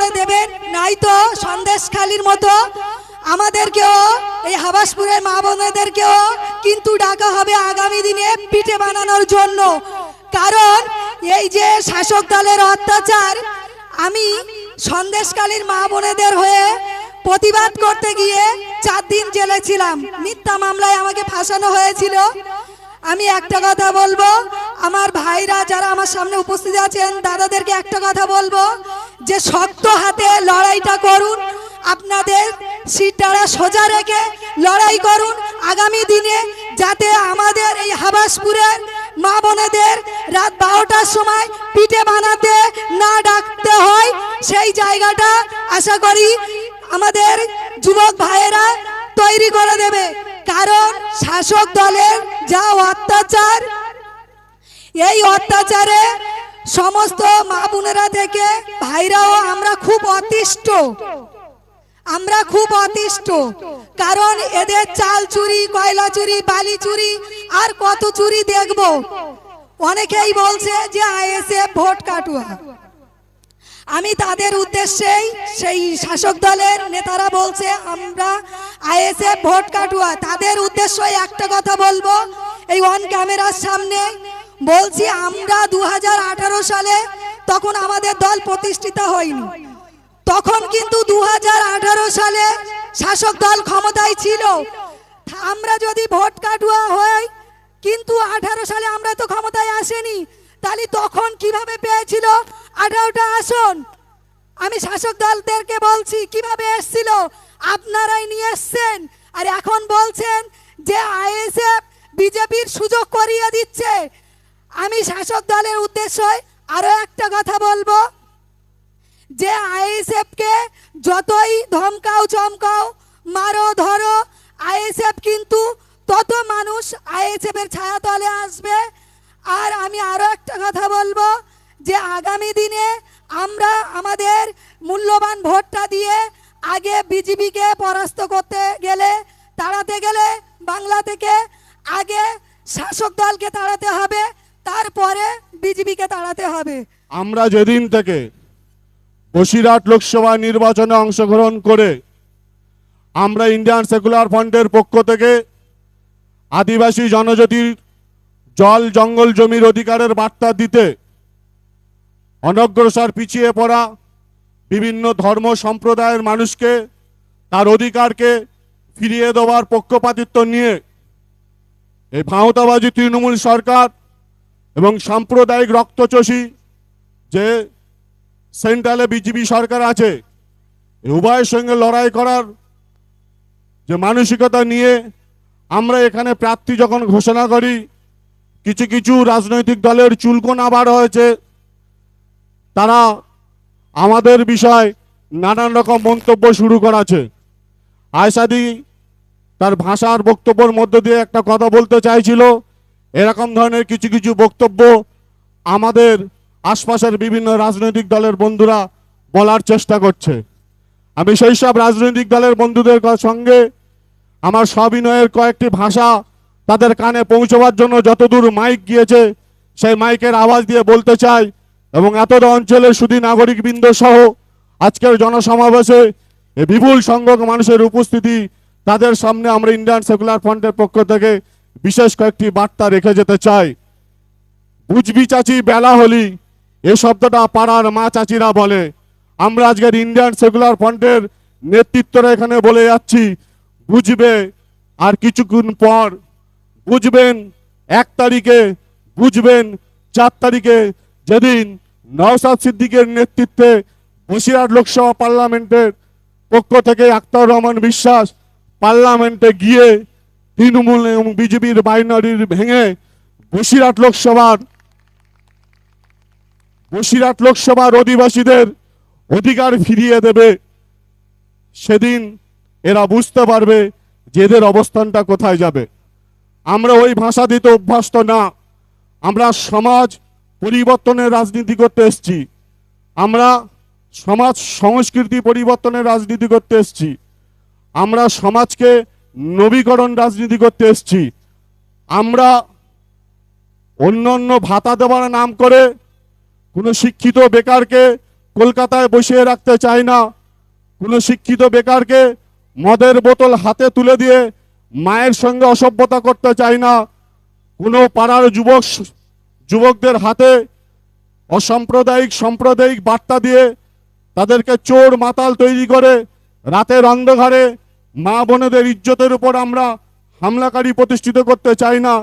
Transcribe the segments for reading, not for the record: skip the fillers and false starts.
করে দেবেন, নয়তো সন্দেশখালির মতো আমাদেরকেও এই হাবাসপুরের মা বোনেদেরকেও কিন্তু ডাকা হবে আগামী দিনে পিঠে বানানোর জন্য। কারণ এই যে শাসক দলের অত্যাচার, আমি সন্দেশখালির মা বোনেদের হয়ে প্রতিবাদ করতে গিয়ে 4 দিন জেলে ছিলাম। মিথ্যা মামলায় আমাকে ফাঁসানো হয়েছিল। আমি একটা কথা বলবো, আমার ভাইরা যারা আমার সামনে উপস্থিত আছেন দাদাদেরকে একটা কথা বলবো, যে শক্ত হাতে লড়াইটা করুন, আপনাদের সিটটা সোজা রেখে লড়াই করুন আগামী দিনে, যাতে আমাদের এই হাবাসপুরের মা বোনেদের রাত 12টার সময় পিঠে বানাতে না ডাকতে হয়। সেই জায়গাটা আশা করি আমাদের যুবক ভাইয়েরা তৈরি করে দেবে। কারণ শাসক দলের যা অত্যাচার, এই অত্যাচারে সমস্ত মা বোনেরা থেকে ভাইরাও আমরা খুব অতিষ্ঠ। কারণ এদের চাল চুরি, কয়লা চুরি, বালি চুরি, আর কত চুরি দেখব। অনেকেই বলছে যে আইএসএফ ভোট কাটুয়া। আমি তাদের উদ্দেশ্যেই, সেই শাসক দলের নেতারা বলছে আমরা আইএসএফ ভোট কাটুয়া, তাদের উদ্দেশ্যে একটা কথা বলবো এই অন ক্যামেরার সামনে বলছি, আমরা 2018 সালে তখন আমাদের দল প্রতিষ্ঠিত হয়নি, তখন কিন্তু 2018 সালে শাসক দল ক্ষমতায় ছিল। আমরা যদি ভোট কাটুয়া হই, কিন্তু 18 সালে আমরা তো ক্ষমতায় আসেনি, তাহলে তখন কিভাবে পেয়েছিল 18টা আসন? আমি শাসক দলদেরকে বলছি কিভাবে এসেছিল, আপনারাই নিয়ে এসছেন। আর এখন বলছেন যে আইএসএফ বিজেপির সুযোগ করিয়ে দিচ্ছে। আমি শাসক দলের উদ্দেশ্যে আরো একটা কথা বলবো, যে আইএসএফকে যতই ধমকাও চমকাও, মারো ধরো, আইএসএফ কিন্তু তত মানুষ আইএসএফ এর ছায়াতলে আসবে। আর আমি আরো একটা কথা বলবো, যে আগামী দিনে আমরা আমাদের মূল্যবান ভোটটা দিয়ে আগে বিজেপিকে পরাস্ত করতে গেলে, তাড়াতে গেলে বাংলা থেকে আগে শাসক দলকে তাড়াতে হবে, তারপরে বিজেপিকে তাড়াতে হবে। আমরা যেদিন থেকে বসিরহাট লোকসভা নির্বাচনে অংশগ্রহণ করে আমরা ইন্ডিয়ান সেকুলার ফ্রন্টের পক্ষ থেকে আদিবাসী জনজাতির জল জঙ্গল জমির অধিকারের বার্তা দিতে অনগ্রসর পিছিয়ে পড়া বিভিন্ন ধর্ম সম্প্রদায়ের মানুষকে তার অধিকারকে ফিরিয়ে দেওয়ার পক্ষপাতিত্ব নিয়ে এই ভাঁওতাবাজি তৃণমূল সরকার এবং সাম্প্রদায়িক রক্তচোষী যে সেন্ট্রালে বিজেপি সরকার আছে, উভয়ের সঙ্গে লড়াই করার যে মানসিকতা নিয়ে আমরা এখানে প্রার্থী যখন ঘোষণা করি, কিছু কিছু রাজনৈতিক দলের চুলকোনা বার হয়েছে, তারা আমাদের বিষয় নানান রকম মন্তব্য শুরু করেছে। আয়সাদি তার ভাষার বক্তব্যের মধ্য দিয়ে একটা কথা বলতে চাইছিল, এরকম ধরনের কিছু কিছু বক্তব্য আমাদের আশপাশের বিভিন্ন রাজনৈতিক দলের বন্ধুরা বলার চেষ্টা করছে। আমি সেই সব রাজনৈতিক দলের বন্ধুদের সঙ্গে আমার সবিনয়ের কয়েকটি ভাষা তাদের কানে পৌঁছবার জন্য যতদূর মাইক গিয়েছে সেই মাইকের আওয়াজ দিয়ে বলতে চাই, এবং এতটা অঞ্চলের সুধী নাগরিকবৃন্দ সহ আজকের জনসমাবেশে বিপুল সংখ্যক মানুষের উপস্থিতি, তাদের সামনে আমরা ইন্ডিয়ান সেকুলার ফ্রন্টের পক্ষ থেকে বিশেষ কয়েকটি বার্তা রেখে যেতে চাই। বুঝবি চাচি বেলা হলি, এই শব্দটা পাড়ার মা চাচিরা বলে। আমরা আজকের ইন্ডিয়ান সেকুলার ফ্রন্টের নেতৃত্বরা এখানে বলে যাচ্ছি, বুঝবে আর কিছুক্ষণ পর, বুঝবেন 1 তারিখে, বুঝবেন 4 তারিখে, যেদিন নওশাদ সিদ্দিকের নেতৃত্বে বসিরহাট লোকসভা পার্লামেন্টের পক্ষ থেকে আখতার রহমান বিশ্বাস পার্লামেন্টে গিয়ে তৃণমূল এবং বিজেপির বাইনারির ভেঙে বসিরহাট লোকসভার অধিবাসীদের অধিকার ফিরিয়ে দেবে। সেদিন এরা বুঝতে পারবে যে এদের অবস্থানটা কোথায় যাবে। আমরা ওই ভাষা দিতে অভ্যস্ত না, আমরা সমাজ পরিবর্তনের রাজনীতি করতে এসেছি, আমরা সমাজ সংস্কৃতি পরিবর্তনের রাজনীতি করতে এসেছি, আমরা সমাজকে নবীকরণ রাজনীতি করতে এসেছি। আমরা অন্য অন্য ভাতা দেওয়ার নাম করে কোনো শিক্ষিত বেকারকে কলকাতায় বসিয়ে রাখতে চাই না, কোনো শিক্ষিত বেকারকে মদের বোতল হাতে তুলে দিয়ে মায়ের সঙ্গে অসভ্যতা করতে চাই না, কোনো পাড়ার যুবকদের হাতে সাম্প্রদায়িক বার্তা দিয়ে তাদেরকে চোর মাতাল তৈরি করে রাতের অন্ধকারে মা বোনেদের ইজ্জতের উপর আমরা হামলাকারী প্রতিষ্ঠিত করতে চাই না।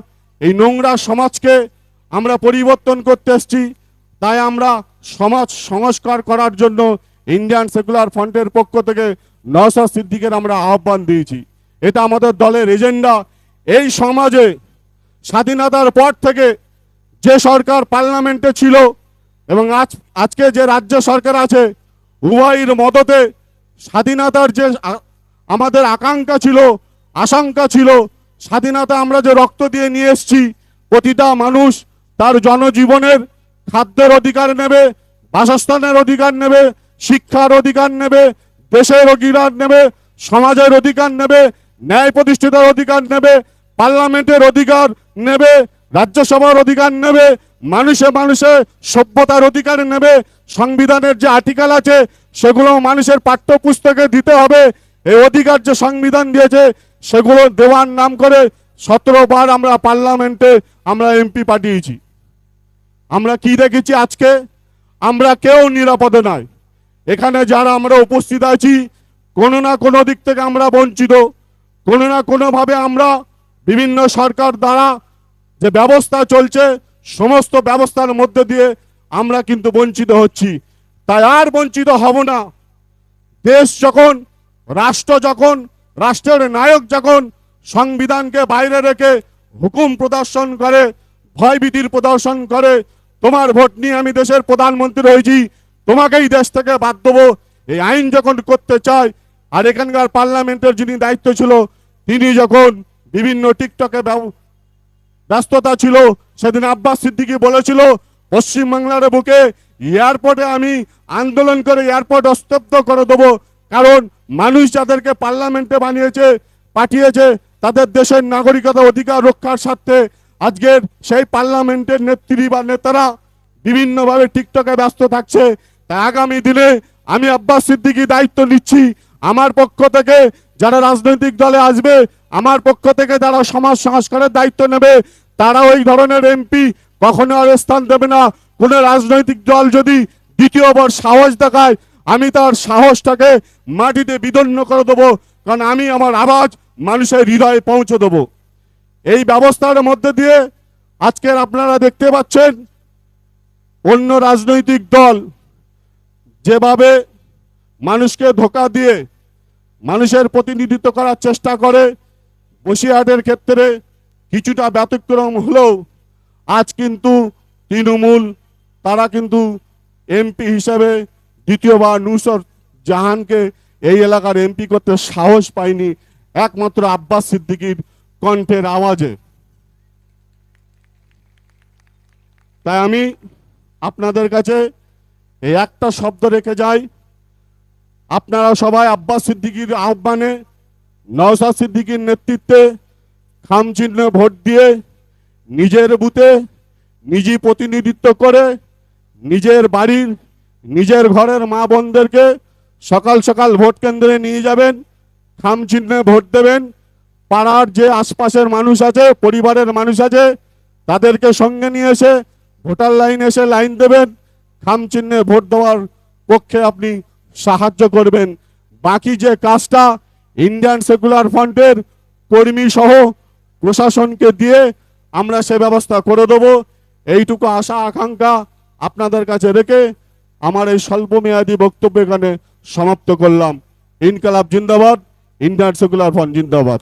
এই নোংরা সমাজকে আমরা পরিবর্তন করতে এসেছি, তাই আমরা সমাজ সংস্কার করার জন্য ইন্ডিয়ান সেকুলার ফ্রন্টের পক্ষ থেকে নওশাদ সিদ্দিকের আমরা আহ্বান দিয়েছি। এটা আমাদের দলের এজেন্ডা। এই সমাজে স্বাধীনতার পর থেকে যে সরকার পার্লামেন্টে ছিল এবং আজকে যে রাজ্য সরকার আছে, উভয়ের মদতে স্বাধীনতার যে আমাদের আকাঙ্ক্ষা ছিল, আশঙ্কা ছিল, স্বাধীনতা আমরা যে রক্ত দিয়ে নিয়ে এসেছি, প্রতিটা মানুষ তার জনজীবনের খাদ্যের অধিকার নেবে, বাসস্থানের অধিকার নেবে, শিক্ষার অধিকার নেবে, দেশের অধিকার নেবে, সমাজের অধিকার নেবে, ন্যায় প্রতিষ্ঠিতার অধিকার নেবে, পার্লামেন্টের অধিকার নেবে, রাজ্যসভার অধিকার নেবে, মানুষে মানুষে সভ্যতার অধিকার নেবে। সংবিধানের যে আর্টিকেল আছে সেগুলো মানুষের পাঠ্যপুস্তকে দিতে হবে। এই অধিকার যে সংবিধান দিয়েছে সেগুলো দেওয়ার নাম করে 17 বার আমরা পার্লামেন্টে আমরা এমপি পাঠিয়েছি। আমরা কি দেখেছি আজকে? আমরা কেউ নিরাপদে নয়। এখানে যারা আমরা উপস্থিত আছি, কোনো না কোনো দিক থেকে আমরা বঞ্চিত, কোনো না কোনোভাবে আমরা বিভিন্ন সরকার দ্বারা যে ব্যবস্থা চলছে সমস্ত ব্যবস্থার মধ্যে দিয়ে আমরা কিন্তু বঞ্চিত হচ্ছি। তাই আর বঞ্চিত হব না। দেশ যখন, রাষ্ট্র যখন, রাষ্ট্রের নায়ক যখন সংবিধানকে বাইরে রেখে হুকুম প্রদর্শন করে, ভয়ভীতির প্রদর্শন করে, তোমার ভোট নিয়ে আমি দেশের প্রধানমন্ত্রী হয়েছি, তোমাকেই দেশ থেকে বাদ দেবো, এই আইন যখন করতে চায়, আর এখানকার পার্লামেন্টের যিনি দায়িত্ব ছিল তিনি যখন বিভিন্ন টিকটকে ব্যস্ততা ছিল, সেদিন আব্বাস সিদ্দিকী বলেছিল পশ্চিমবাংলার বুকে এয়ারপোর্টে আমি আন্দোলন করে এয়ারপোর্ট স্তব্ধ করে দেবো, কারণ মানুষ যাদেরকে পার্লামেন্টে বানিয়েছে, পাঠিয়েছে, তাদের দেশের নাগরিকতা অধিকার রক্ষার স্বার্থে আজকের সেই পার্লামেন্টের নেত্রী বা নেতারা বিভিন্নভাবে টিকটকে ব্যস্ত থাকছে। তাই আগামী দিনে আমি আব্বাস সিদ্দিকী দায়িত্ব নিচ্ছি, আমার পক্ষ থেকে যারা রাজনৈতিক দলে আসবে, আমার পক্ষ থেকে যারা সমাজ সংস্কারের দায়িত্ব নেবে, তারা ওই ধরনের এমপি কখনো আর স্থান দেবে না। কোনো রাজনৈতিক দল যদি দ্বিতীয়বার সাহস দেখায়, আমি তার সাহসটাকে মাটিতে বিদন্ন করে দেবো, কারণ আমি আমার আওয়াজ মানুষের হৃদয়ে পৌঁছে দেবো। এই ব্যবস্থার মধ্যে দিয়ে আজকের আপনারা দেখতে পাচ্ছেন অন্য রাজনৈতিক দল যেভাবে মানুষকে ধোঁকা দিয়ে মানুষের প্রতিনিধিত্ব করার চেষ্টা করে, বসিরহাটের ক্ষেত্রে কিছুটা ব্যতিক্রম হলেও আজ কিন্তু তৃণমূল তারা কিন্তু এমপি হিসেবে দ্বিতীয়বার নুসরত জাহানকে এই এলাকার এমপি করতে সাহস পায়নি, একমাত্র আব্বাস সিদ্দিকীর কণ্ঠের আওয়াজে। তাই আমি আপনাদের কাছে এই একটা শব্দ রেখে যাই, আপনারা সবাই আব্বাস সিদ্দিকীর আহ্বানে, নওশাদ সিদ্দিকীর নেতৃত্বে খাম চিহ্নে ভোট দিয়ে নিজের বুথে নিজে প্রতিনিধিত্ব করে নিজের বাড়ির, নিজের ঘরের মা বোনদেরকে সকাল সকাল ভোট কেন্দ্রে নিয়ে যাবেন, খাম চিহ্নে ভোট দেবেন। পাড়ার যে আশপাশের মানুষ আছে, পরিবারের মানুষ আছে, তাদেরকে সঙ্গে নিয়ে এসে ভোটার লাইনে এসে লাইন দেবেন, খাম চিহ্নে ভোট দেওয়ার পক্ষে আপনি সাহায্য করবেন। বাকি যে কাজটা ইন্ডিয়ান সেকুলার ফ্রন্টের কর্মী সহ প্রশাসনকে দিয়ে আমরা সে ব্যবস্থা করে দেবো। এইটুকু আশা আকাঙ্ক্ষা আপনাদের কাছে রেখে আমার এই স্বল্পমেয়াদী বক্তব্য এখানে সমাপ্ত করলাম। ইনকালাব জিন্দাবাদ, ইন্ডিয়ান সেকুলার ফ্রন্ট জিন্দাবাদ।